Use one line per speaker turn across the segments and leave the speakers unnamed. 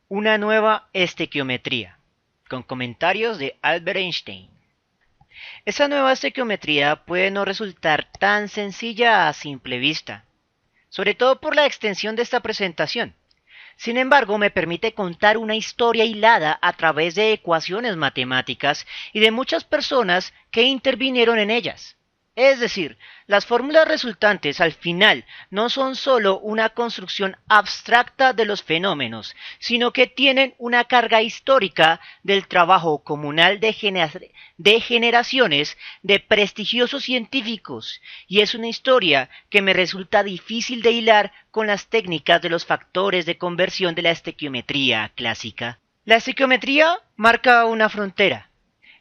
Una nueva estequiometría, con comentarios de Albert Einstein. Esa nueva estequiometría puede no resultar tan sencilla a simple vista, sobre todo por la extensión de esta presentación. Sin embargo, me permite contar una historia hilada a través de ecuaciones matemáticas y de muchas personas que intervinieron en ellas. Es decir, las fórmulas resultantes al final no son sólo una construcción abstracta de los fenómenos, sino que tienen una carga histórica del trabajo comunal de generaciones de prestigiosos científicos, y es una historia que me resulta difícil de hilar con las técnicas de los factores de conversión de la estequiometría clásica. La estequiometría marca una frontera.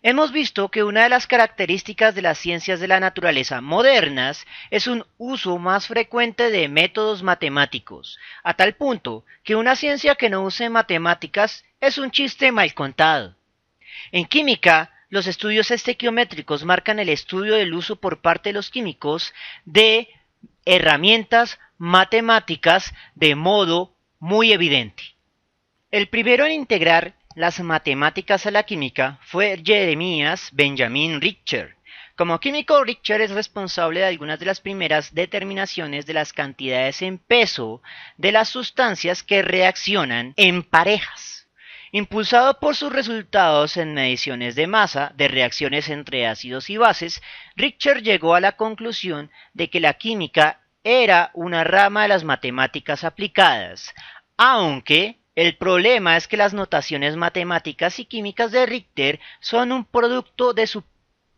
Hemos visto que una de las características de las ciencias de la naturaleza modernas es un uso más frecuente de métodos matemáticos, a tal punto que una ciencia que no use matemáticas es un chiste mal contado. En química, los estudios estequiométricos marcan el estudio del uso por parte de los químicos de herramientas matemáticas de modo muy evidente. El primero en integrar las matemáticas a la química fue Jeremias Benjamin Richter. Como químico, Richter es responsable de algunas de las primeras determinaciones de las cantidades en peso de las sustancias que reaccionan en parejas. Impulsado por sus resultados en mediciones de masa de reacciones entre ácidos y bases, Richter llegó a la conclusión de que la química era una rama de las matemáticas aplicadas, aunque el problema es que las notaciones matemáticas y químicas de Richter son un producto de su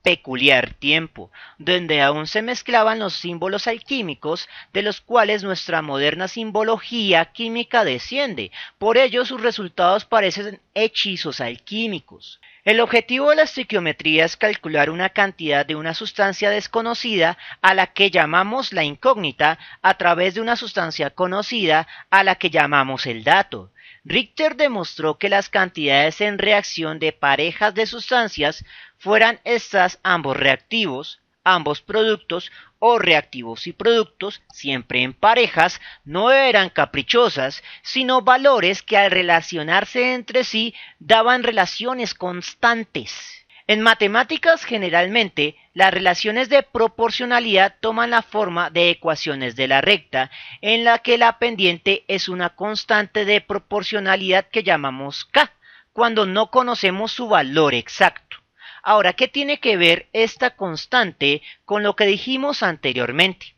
peculiar tiempo, donde aún se mezclaban los símbolos alquímicos de los cuales nuestra moderna simbología química desciende. Por ello sus resultados parecen hechizos alquímicos. El objetivo de la estequiometría es calcular una cantidad de una sustancia desconocida a la que llamamos la incógnita a través de una sustancia conocida a la que llamamos el dato. Richter demostró que las cantidades en reacción de parejas de sustancias, fueran estas ambos reactivos, ambos productos o reactivos y productos, siempre en parejas, no eran caprichosas, sino valores que al relacionarse entre sí daban relaciones constantes. En matemáticas generalmente las relaciones de proporcionalidad toman la forma de ecuaciones de la recta, en la que la pendiente es una constante de proporcionalidad que llamamos k, cuando no conocemos su valor exacto. Ahora, ¿qué tiene que ver esta constante con lo que dijimos anteriormente?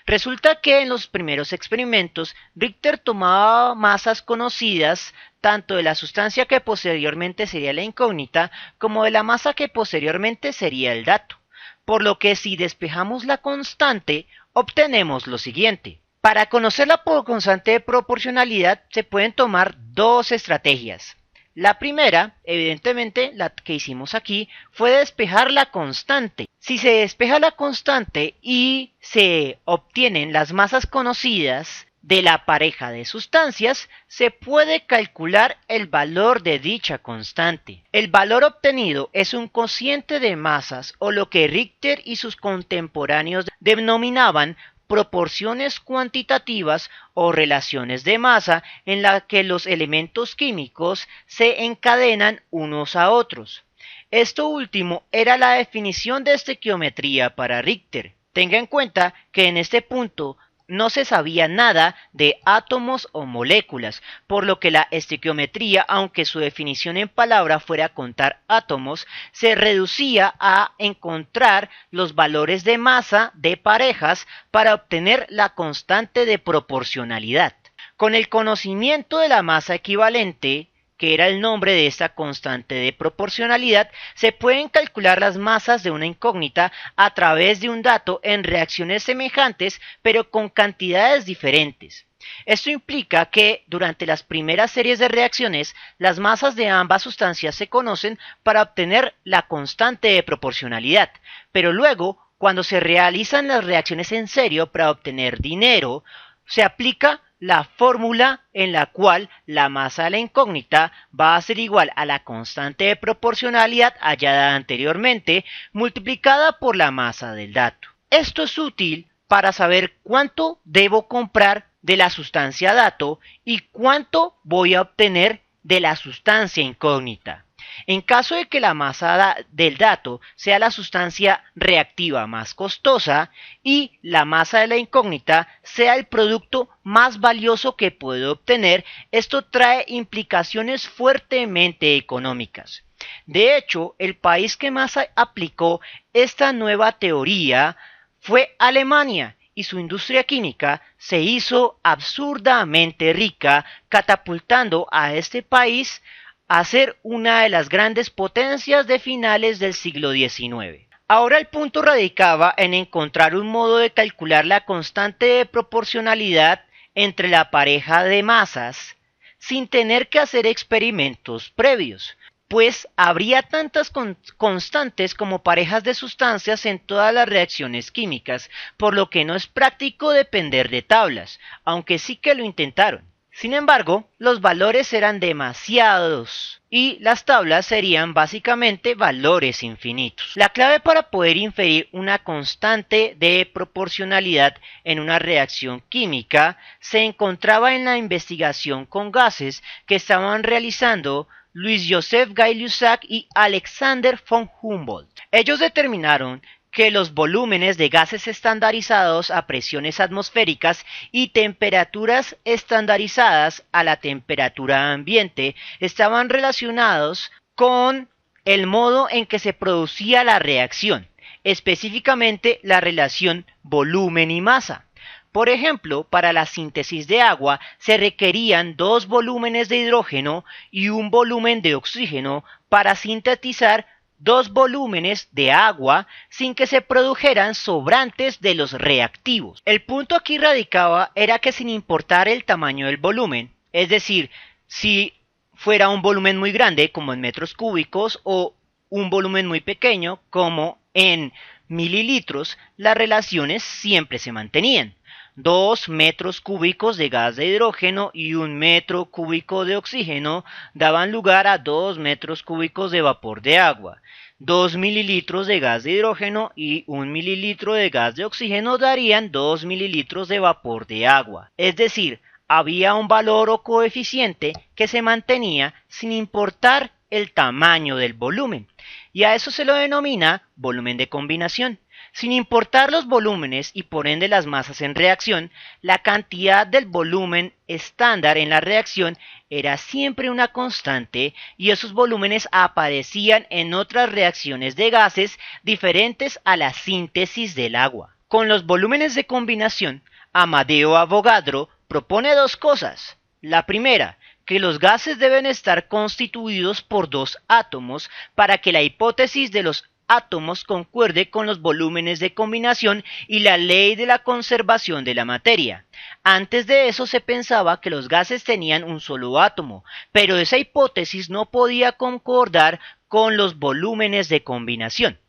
Resulta que en los primeros experimentos Richter tomaba masas conocidas tanto de la sustancia que posteriormente sería la incógnita como de la masa que posteriormente sería el dato. Por lo que si despejamos la constante, obtenemos lo siguiente. Para conocer la constante de proporcionalidad se pueden tomar dos estrategias. La primera, evidentemente, la que hicimos aquí, fue despejar la constante. Si se despeja la constante y se obtienen las masas conocidas de la pareja de sustancias, se puede calcular el valor de dicha constante. El valor obtenido es un cociente de masas, o lo que Richter y sus contemporáneos denominaban proporciones cuantitativas o relaciones de masa en la que los elementos químicos se encadenan unos a otros. Esto último era la definición de estequiometría para Richter. Tenga en cuenta que en este punto no se sabía nada de átomos o moléculas, por lo que la estequiometría, aunque su definición en palabra fuera contar átomos, se reducía a encontrar los valores de masa de parejas para obtener la constante de proporcionalidad. Con el conocimiento de la masa equivalente, que era el nombre de esta constante de proporcionalidad, se pueden calcular las masas de una incógnita a través de un dato en reacciones semejantes, pero con cantidades diferentes. Esto implica que durante las primeras series de reacciones, las masas de ambas sustancias se conocen para obtener la constante de proporcionalidad, pero luego, cuando se realizan las reacciones en serio para obtener dinero, se aplica la fórmula en la cual la masa de la incógnita va a ser igual a la constante de proporcionalidad hallada anteriormente multiplicada por la masa del dato. Esto es útil para saber cuánto debo comprar de la sustancia dato y cuánto voy a obtener de la sustancia incógnita. En caso de que la masa del dato sea la sustancia reactiva más costosa y la masa de la incógnita sea el producto más valioso que puedo obtener, esto trae implicaciones fuertemente económicas. De hecho, el país que más aplicó esta nueva teoría fue Alemania, y su industria química se hizo absurdamente rica, catapultando a este país a ser una de las grandes potencias de finales del siglo XIX. Ahora el punto radicaba en encontrar un modo de calcular la constante de proporcionalidad entre la pareja de masas sin tener que hacer experimentos previos, pues habría tantas constantes como parejas de sustancias en todas las reacciones químicas, por lo que no es práctico depender de tablas, aunque sí que lo intentaron. Sin embargo, los valores eran demasiados y las tablas serían básicamente valores infinitos. La clave para poder inferir una constante de proporcionalidad en una reacción química se encontraba en la investigación con gases que estaban realizando Louis-Joseph Gay-Lussac y Alexander von Humboldt. Ellos determinaron que los volúmenes de gases estandarizados a presiones atmosféricas y temperaturas estandarizadas a la temperatura ambiente estaban relacionados con el modo en que se producía la reacción, específicamente la relación volumen y masa. Por ejemplo, para la síntesis de agua se requerían 2 volúmenes de hidrógeno y un volumen de oxígeno para sintetizar 2 volúmenes de agua sin que se produjeran sobrantes de los reactivos. El punto aquí radicaba era que sin importar el tamaño del volumen, es decir, si fuera un volumen muy grande como en metros cúbicos o un volumen muy pequeño como en mililitros, las relaciones siempre se mantenían. 2 metros cúbicos de gas de hidrógeno y 1 metro cúbico de oxígeno daban lugar a 2 metros cúbicos de vapor de agua. 2 mililitros de gas de hidrógeno y 1 mililitro de gas de oxígeno darían 2 mililitros de vapor de agua. Es decir, había un valor o coeficiente que se mantenía sin importar el tamaño del volumen, y a eso se lo denomina volumen de combinación. Sin importar los volúmenes y por ende las masas en reacción, la cantidad del volumen estándar en la reacción era siempre una constante y esos volúmenes aparecían en otras reacciones de gases diferentes a la síntesis del agua. Con los volúmenes de combinación, Amadeo Avogadro propone 2 cosas. La primera, que los gases deben estar constituidos por 2 átomos para que la hipótesis de los átomos concuerde con los volúmenes de combinación y la ley de la conservación de la materia. Antes de eso se pensaba que los gases tenían un solo átomo, pero esa hipótesis no podía concordar con los volúmenes de combinación.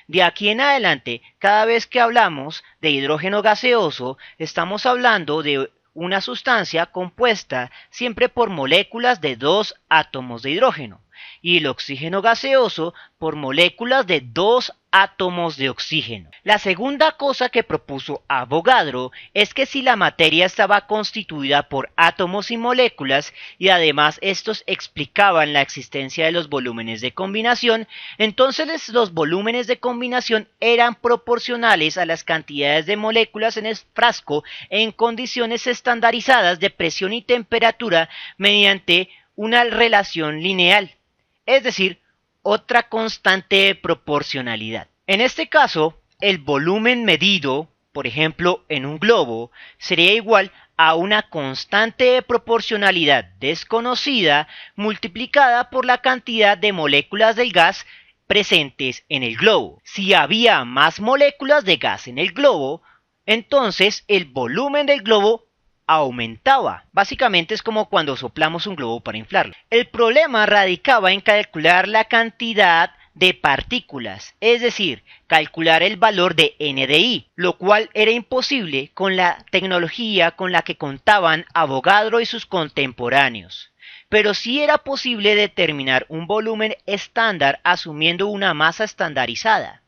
De aquí en adelante, cada vez que hablamos de hidrógeno gaseoso, estamos hablando de una sustancia compuesta siempre por moléculas de 2 átomos de hidrógeno y el oxígeno gaseoso por moléculas de 2 átomos de oxígeno. La segunda cosa que propuso Avogadro es que si la materia estaba constituida por átomos y moléculas y además estos explicaban la existencia de los volúmenes de combinación, entonces los volúmenes de combinación eran proporcionales a las cantidades de moléculas en el frasco en condiciones estandarizadas de presión y temperatura mediante una relación lineal, es decir, otra constante de proporcionalidad. En este caso, el volumen medido, por ejemplo, en un globo, sería igual a una constante de proporcionalidad desconocida multiplicada por la cantidad de moléculas del gas presentes en el globo. Si había más moléculas de gas en el globo, entonces el volumen del globo aumentaba. Básicamente es como cuando soplamos un globo para inflarlo. El problema radicaba en calcular la cantidad de partículas, es decir, calcular el valor de n de i, lo cual era imposible con la tecnología con la que contaban Avogadro y sus contemporáneos. Pero sí era posible determinar un volumen estándar asumiendo una masa estandarizada.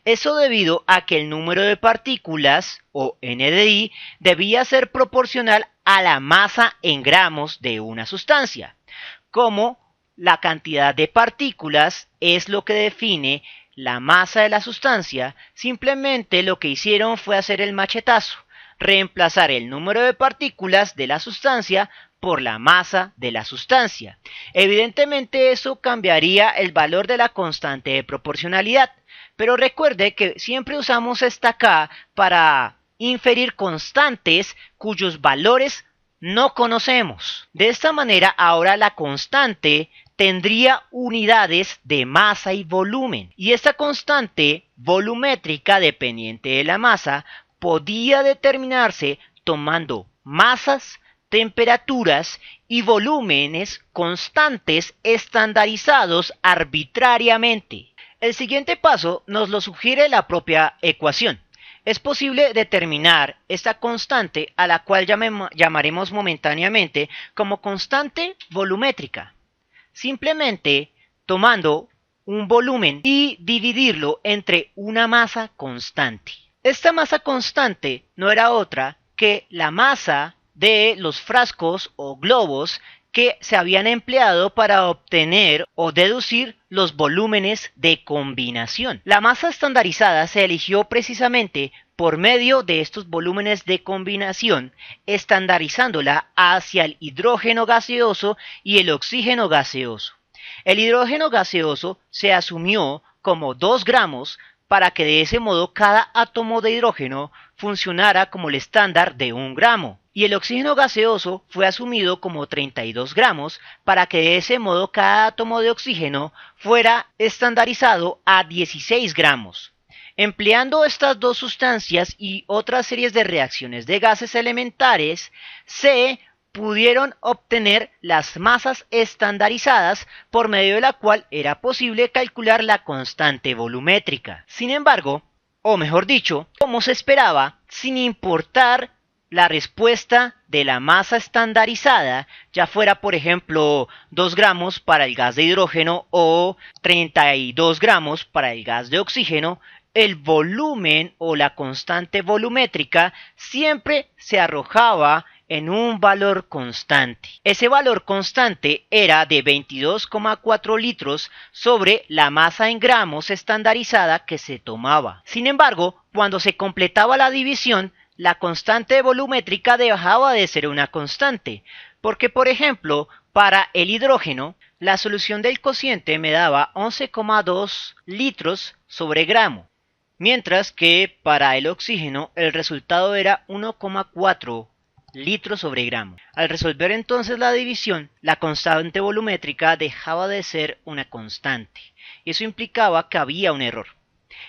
Eso debido a que el número de partículas, o n de i, debía ser proporcional a la masa en gramos de una sustancia. Como la cantidad de partículas es lo que define la masa de la sustancia, simplemente lo que hicieron fue hacer el machetazo, reemplazar el número de partículas de la sustancia por la masa de la sustancia. Evidentemente eso cambiaría el valor de la constante de proporcionalidad, pero recuerde que siempre usamos esta K para inferir constantes cuyos valores no conocemos. De esta manera, ahora la constante tendría unidades de masa y volumen. Y esta constante volumétrica dependiente de la masa podía determinarse tomando masas, temperaturas y volúmenes constantes estandarizados arbitrariamente. El siguiente paso nos lo sugiere la propia ecuación. Es posible determinar esta constante, a la cual llamaremos momentáneamente como constante volumétrica, simplemente tomando un volumen y dividirlo entre una masa constante. Esta masa constante no era otra que la masa de los frascos o globos que se habían empleado para obtener o deducir los volúmenes de combinación. La masa estandarizada se eligió precisamente por medio de estos volúmenes de combinación, estandarizándola hacia el hidrógeno gaseoso y el oxígeno gaseoso. El hidrógeno gaseoso se asumió como 2 gramos para que de ese modo cada átomo de hidrógeno funcionara como el estándar de 1 gramo. Y el oxígeno gaseoso fue asumido como 32 gramos para que de ese modo cada átomo de oxígeno fuera estandarizado a 16 gramos. Empleando estas dos sustancias y otras series de reacciones de gases elementares, se pudieron obtener las masas estandarizadas por medio de la cual era posible calcular la constante volumétrica. Sin embargo, o mejor dicho, como se esperaba, sin importar la respuesta de la masa estandarizada, ya fuera por ejemplo 2 gramos para el gas de hidrógeno o 32 gramos para el gas de oxígeno, el volumen o la constante volumétrica siempre se arrojaba en un valor constante. Ese valor constante era de 22,4 litros sobre la masa en gramos estandarizada que se tomaba. Sin embargo, cuando se completaba la división, la constante volumétrica dejaba de ser una constante, porque por ejemplo, para el hidrógeno, la solución del cociente me daba 11,2 litros sobre gramo, mientras que para el oxígeno el resultado era 1,4 litros sobre gramo. Al resolver entonces la división, la constante volumétrica dejaba de ser una constante, y eso implicaba que había un error.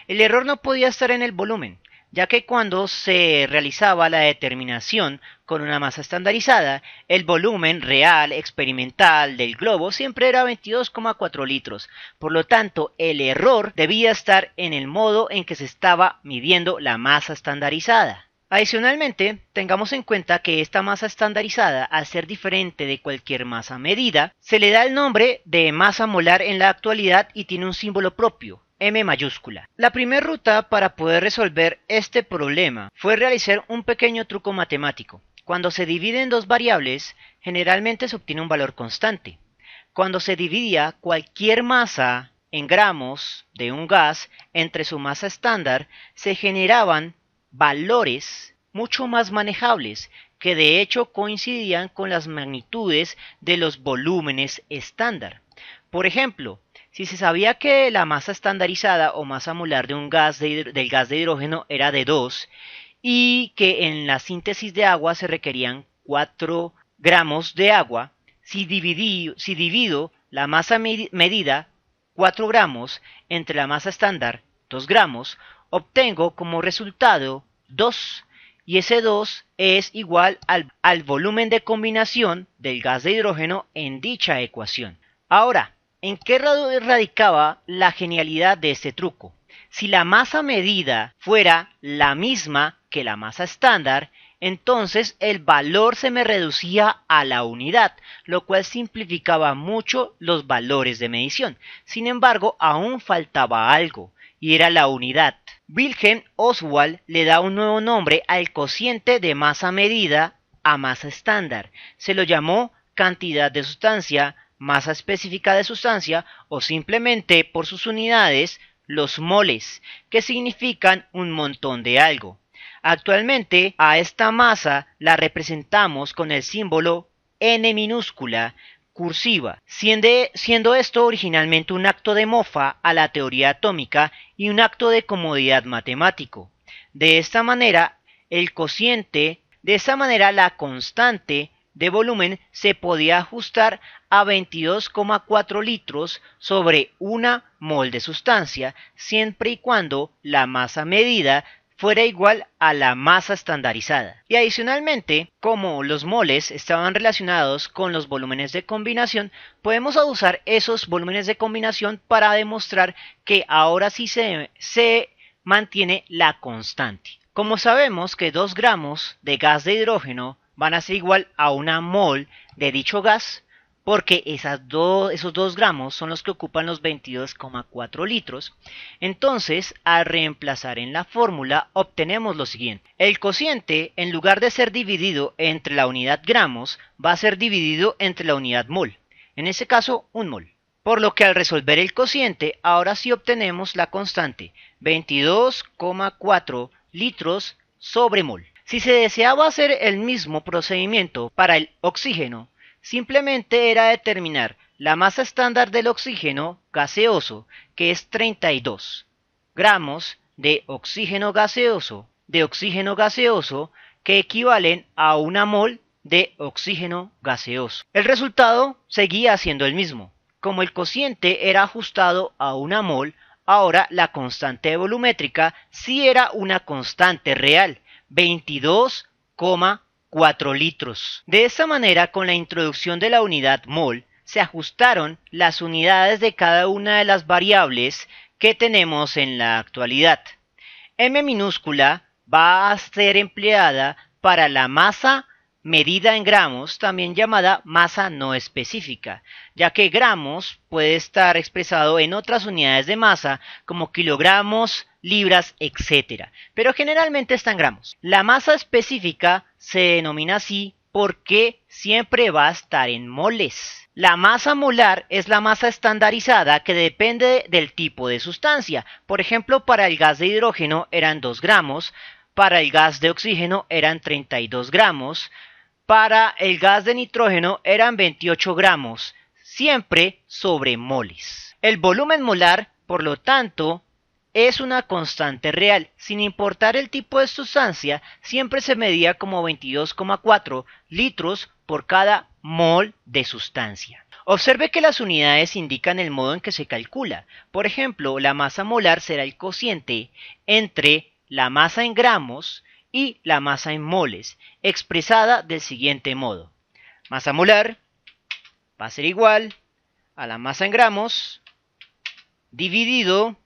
El error no podía estar en el volumen, ya que cuando se realizaba la determinación con una masa estandarizada, el volumen real experimental del globo siempre era 22,4 litros. Por lo tanto, el error debía estar en el modo en que se estaba midiendo la masa estandarizada. Adicionalmente, tengamos en cuenta que esta masa estandarizada, al ser diferente de cualquier masa medida, se le da el nombre de masa molar en la actualidad y tiene un símbolo propio, M mayúscula. La primera ruta para poder resolver este problema fue realizar un pequeño truco matemático. Cuando se dividen dos variables, generalmente se obtiene un valor constante. Cuando se dividía cualquier masa en gramos de un gas entre su masa estándar, se generaban valores mucho más manejables, que de hecho coincidían con las magnitudes de los volúmenes estándar. Por ejemplo, si se sabía que la masa estandarizada o masa molar de un gas del gas de hidrógeno era de 2 y que en la síntesis de agua se requerían 4 gramos de agua, si divido la masa medida 4 gramos entre la masa estándar 2 gramos, obtengo como resultado 2, y ese 2 es igual al volumen de combinación del gas de hidrógeno en dicha ecuación. Ahora, ¿en qué radicaba la genialidad de este truco? Si la masa medida fuera la misma que la masa estándar, entonces el valor se me reducía a la unidad, lo cual simplificaba mucho los valores de medición. Sin embargo, aún faltaba algo, y era la unidad. Wilhelm Ostwald le da un nuevo nombre al cociente de masa medida a masa estándar. Se lo llamó cantidad de sustancia, masa específica de sustancia o simplemente por sus unidades los moles, que significan un montón de algo. Actualmente a esta masa la representamos con el símbolo N minúscula cursiva, siendo esto originalmente un acto de mofa a la teoría atómica y un acto de comodidad matemático. De esta manera la constante de volumen se podía ajustar a 22,4 litros sobre una mol de sustancia, siempre y cuando la masa medida fuera igual a la masa estandarizada. Y adicionalmente, como los moles estaban relacionados con los volúmenes de combinación, podemos usar esos volúmenes de combinación para demostrar que ahora sí se mantiene la constante. Como sabemos que 2 gramos de gas de hidrógeno van a ser igual a una mol de dicho gas, porque esos 2 gramos son los que ocupan los 22,4 litros, entonces al reemplazar en la fórmula obtenemos lo siguiente. El cociente, en lugar de ser dividido entre la unidad gramos, va a ser dividido entre la unidad mol, en este caso un mol. Por lo que al resolver el cociente, ahora sí obtenemos la constante 22,4 litros sobre mol. Si se deseaba hacer el mismo procedimiento para el oxígeno, simplemente era determinar la masa estándar del oxígeno gaseoso, que es 32 gramos de oxígeno gaseoso, que equivalen a una mol de oxígeno gaseoso. El resultado seguía siendo el mismo. Como el cociente era ajustado a una mol, ahora la constante volumétrica sí era una constante real, 22,4 litros. De esta manera, con la introducción de la unidad mol, se ajustaron las unidades de cada una de las variables que tenemos en la actualidad. M minúscula va a ser empleada para la masa medida en gramos, también llamada masa no específica, ya que gramos puede estar expresado en otras unidades de masa como kilogramos, libras, etc. Pero generalmente está en gramos. La masa específica se denomina así porque siempre va a estar en moles. La masa molar es la masa estandarizada que depende del tipo de sustancia. Por ejemplo, para el gas de hidrógeno eran 2 gramos, para el gas de oxígeno eran 32 gramos, para el gas de nitrógeno eran 28 gramos, siempre sobre moles. El volumen molar, por lo tanto, es una constante real. Sin importar el tipo de sustancia, siempre se medía como 22,4 litros por cada mol de sustancia. Observe que las unidades indican el modo en que se calcula. Por ejemplo, la masa molar será el cociente entre la masa en gramos y la masa en moles, expresada del siguiente modo. Masa molar va a ser igual a la masa en gramos dividido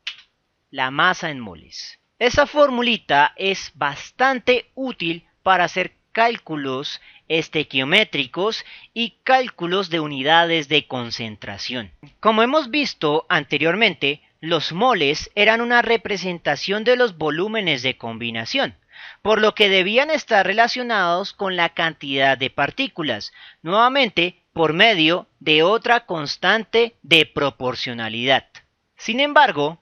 la masa en moles. Esa formulita es bastante útil para hacer cálculos estequiométricos y cálculos de unidades de concentración. Como hemos visto anteriormente, los moles eran una representación de los volúmenes de combinación, por lo que debían estar relacionados con la cantidad de partículas, nuevamente por medio de otra constante de proporcionalidad. Sin embargo,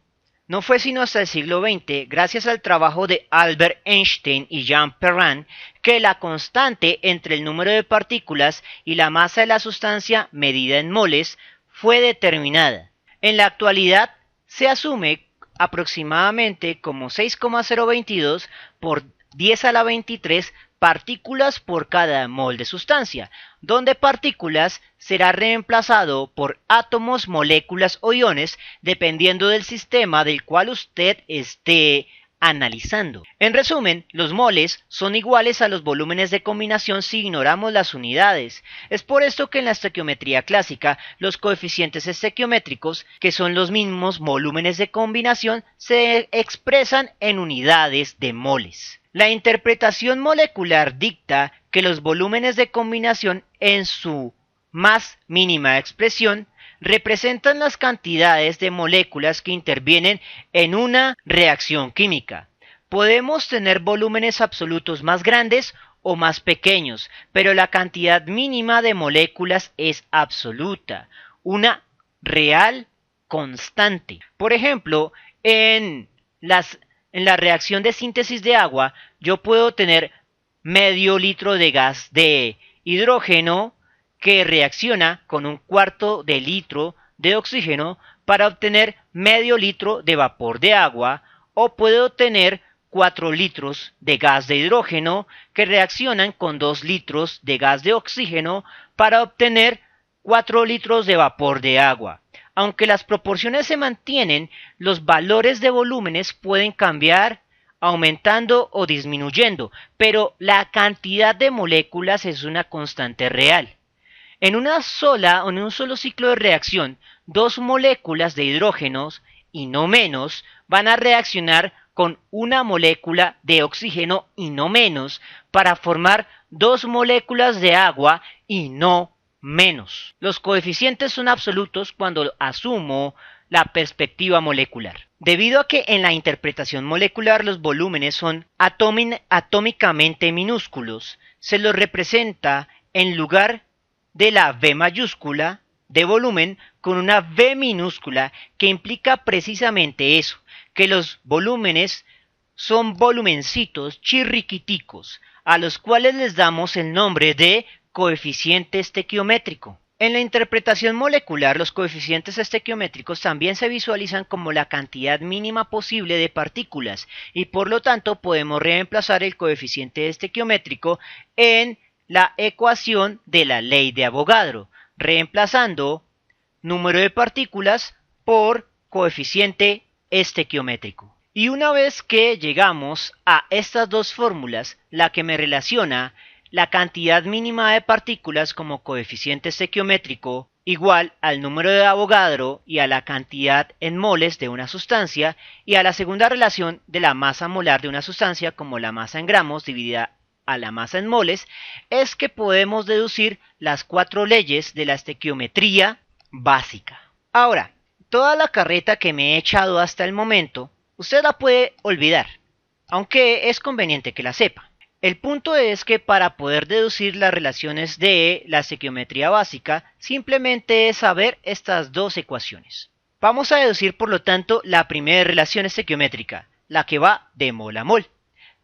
no fue sino hasta el siglo XX, gracias al trabajo de Albert Einstein y Jean Perrin, que la constante entre el número de partículas y la masa de la sustancia medida en moles fue determinada. En la actualidad se asume aproximadamente como 6,022 por 10 a la 23 partículas por cada mol de sustancia, donde partículas será reemplazado por átomos, moléculas o iones, dependiendo del sistema del cual usted esté analizando. En resumen, los moles son iguales a los volúmenes de combinación si ignoramos las unidades. Es por esto que en la estequiometría clásica, los coeficientes estequiométricos, que son los mismos volúmenes de combinación, se expresan en unidades de moles. La interpretación molecular dicta que los volúmenes de combinación en su más mínima expresión representan las cantidades de moléculas que intervienen en una reacción química. Podemos tener volúmenes absolutos más grandes o más pequeños, pero la cantidad mínima de moléculas es absoluta, una real constante. Por ejemplo, en la reacción de síntesis de agua, yo puedo tener medio litro de gas de hidrógeno que reacciona con un cuarto de litro de oxígeno para obtener medio litro de vapor de agua, o puedo tener 4 litros de gas de hidrógeno que reaccionan con 2 litros de gas de oxígeno para obtener 4 litros de vapor de agua. Aunque las proporciones se mantienen, los valores de volúmenes pueden cambiar aumentando o disminuyendo, pero la cantidad de moléculas es una constante real. En un solo ciclo de reacción, dos moléculas de hidrógenos y no menos van a reaccionar con una molécula de oxígeno y no menos para formar dos moléculas de agua y no menos. Los coeficientes son absolutos cuando asumo la perspectiva molecular. Debido a que en la interpretación molecular los volúmenes son atómicamente minúsculos, se los representa en lugar de la V mayúscula de volumen con una V minúscula, que implica precisamente eso, que los volúmenes son volumencitos chirriquiticos, a los cuales les damos el nombre de coeficiente estequiométrico. En la interpretación molecular, los coeficientes estequiométricos también se visualizan como la cantidad mínima posible de partículas, y por lo tanto podemos reemplazar el coeficiente estequiométrico en la ecuación de la ley de Avogadro, reemplazando número de partículas por coeficiente estequiométrico. Y una vez que llegamos a estas dos fórmulas, la que me relaciona la cantidad mínima de partículas como coeficiente estequiométrico igual al número de Avogadro y a la cantidad en moles de una sustancia, y a la segunda relación de la masa molar de una sustancia como la masa en gramos dividida a la masa en moles, es que podemos deducir las 4 leyes de la estequiometría básica. Ahora, toda la carreta que me he echado hasta el momento, usted la puede olvidar, aunque es conveniente que la sepa. El punto es que para poder deducir las relaciones de la estequiometría básica, simplemente es saber estas dos ecuaciones. Vamos a deducir, por lo tanto, la primera relación estequiométrica, la que va de mol a mol.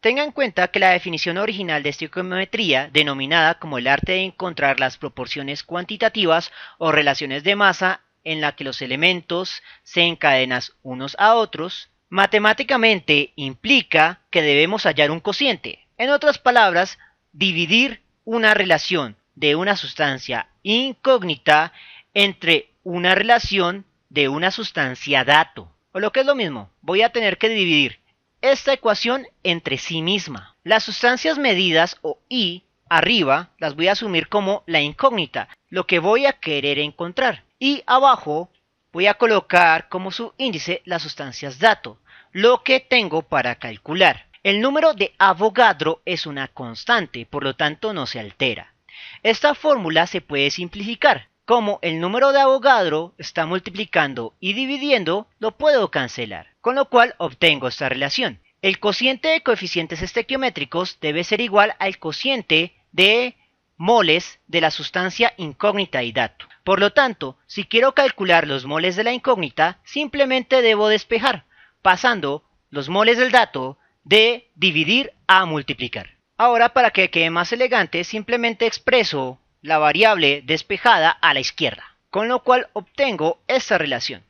Tenga en cuenta que la definición original de estequiometría, denominada como el arte de encontrar las proporciones cuantitativas o relaciones de masa en la que los elementos se encadenan unos a otros, matemáticamente implica que debemos hallar un cociente. En otras palabras, dividir una relación de una sustancia incógnita entre una relación de una sustancia dato. O lo que es lo mismo, voy a tener que dividir esta ecuación entre sí misma. Las sustancias medidas, o I, arriba, las voy a asumir como la incógnita, lo que voy a querer encontrar. Y abajo voy a colocar como su índice las sustancias dato, lo que tengo para calcular. El número de Avogadro es una constante, por lo tanto no se altera. Esta fórmula se puede simplificar. Como el número de Avogadro está multiplicando y dividiendo, lo puedo cancelar, con lo cual obtengo esta relación. El cociente de coeficientes estequiométricos debe ser igual al cociente de moles de la sustancia incógnita y dato. Por lo tanto, si quiero calcular los moles de la incógnita, simplemente debo despejar, pasando los moles del dato de dividir a multiplicar. Ahora, para que quede más elegante, simplemente expreso la variable despejada a la izquierda, con lo cual obtengo esta relación.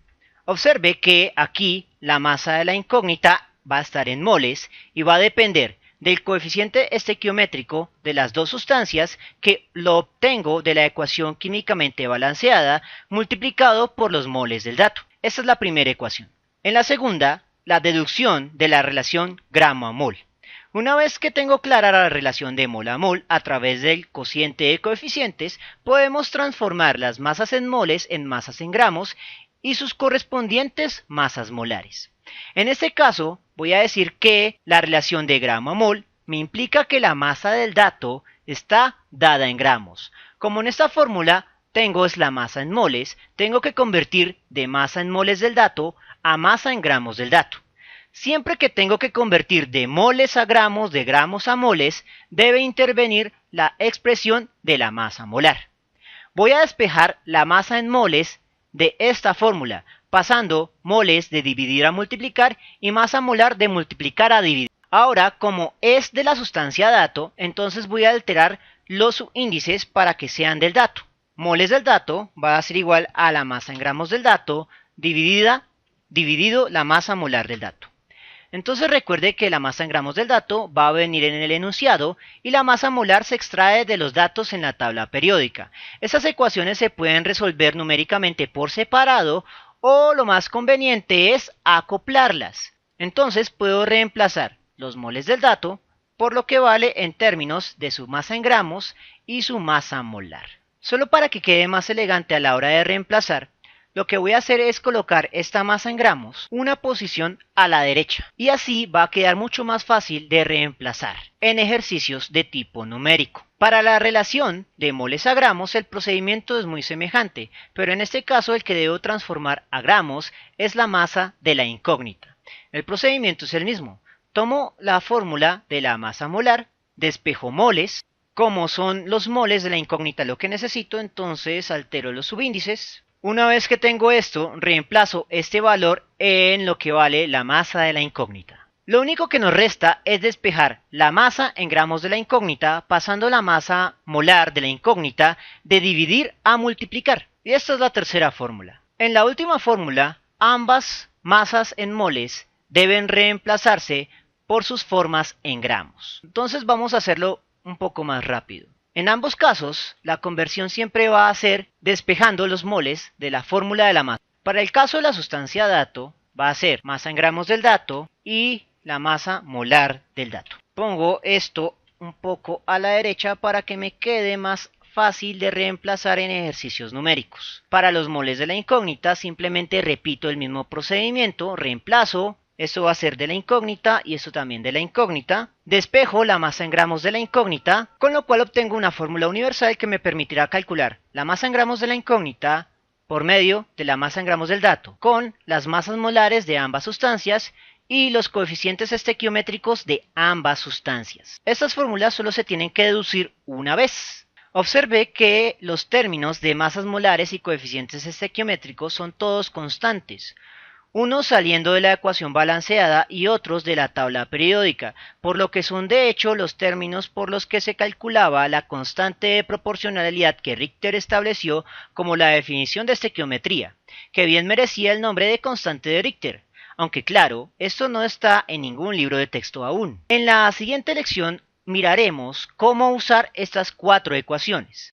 Observe que aquí la masa de la incógnita va a estar en moles y va a depender del coeficiente estequiométrico de las dos sustancias, que lo obtengo de la ecuación químicamente balanceada multiplicado por los moles del dato. Esta es la primera ecuación. En la segunda, la deducción de la relación gramo a mol. Una vez que tengo clara la relación de mol a mol a través del cociente de coeficientes, podemos transformar las masas en moles en masas en gramos y sus correspondientes masas molares. En este caso, voy a decir que la relación de gramo a mol me implica que la masa del dato está dada en gramos. Como en esta fórmula tengo es la masa en moles, tengo que convertir de masa en moles del dato a masa en gramos del dato. Siempre que tengo que convertir de moles a gramos, de gramos a moles, debe intervenir la expresión de la masa molar. Voy a despejar la masa en moles de esta fórmula, pasando moles de dividir a multiplicar y masa molar de multiplicar a dividir. Ahora, como es de la sustancia dato, entonces voy a alterar los subíndices para que sean del dato. Moles del dato va a ser igual a la masa en gramos del dato dividido la masa molar del dato. Entonces recuerde que la masa en gramos del dato va a venir en el enunciado y la masa molar se extrae de los datos en la tabla periódica. Estas ecuaciones se pueden resolver numéricamente por separado o lo más conveniente es acoplarlas. Entonces puedo reemplazar los moles del dato por lo que vale en términos de su masa en gramos y su masa molar. Solo para que quede más elegante a la hora de reemplazar, lo que voy a hacer es colocar esta masa en gramos una posición a la derecha y así va a quedar mucho más fácil de reemplazar en ejercicios de tipo numérico. Para la relación de moles a gramos el procedimiento es muy semejante, pero en este caso el que debo transformar a gramos es la masa de la incógnita. El procedimiento es el mismo. Tomo la fórmula de la masa molar, despejo moles. Como son los moles de la incógnita lo que necesito, entonces altero los subíndices. Una vez que tengo esto, reemplazo este valor en lo que vale la masa de la incógnita. Lo único que nos resta es despejar la masa en gramos de la incógnita, pasando la masa molar de la incógnita de dividir a multiplicar. Y esta es la tercera fórmula. En la última fórmula, ambas masas en moles deben reemplazarse por sus formas en gramos. Entonces vamos a hacerlo un poco más rápido. En ambos casos, la conversión siempre va a ser despejando los moles de la fórmula de la masa. Para el caso de la sustancia dato, va a ser masa en gramos del dato y la masa molar del dato. Pongo esto un poco a la derecha para que me quede más fácil de reemplazar en ejercicios numéricos. Para los moles de la incógnita, simplemente repito el mismo procedimiento, reemplazo. Esto va a ser de la incógnita y esto también de la incógnita. Despejo la masa en gramos de la incógnita, con lo cual obtengo una fórmula universal que me permitirá calcular la masa en gramos de la incógnita por medio de la masa en gramos del dato, con las masas molares de ambas sustancias y los coeficientes estequiométricos de ambas sustancias. Estas fórmulas solo se tienen que deducir una vez. Observe que los términos de masas molares y coeficientes estequiométricos son todos constantes, unos saliendo de la ecuación balanceada y otros de la tabla periódica, por lo que son de hecho los términos por los que se calculaba la constante de proporcionalidad que Richter estableció como la definición de estequiometría, que bien merecía el nombre de constante de Richter, aunque claro, esto no está en ningún libro de texto aún. En la siguiente lección miraremos cómo usar estas 4 ecuaciones.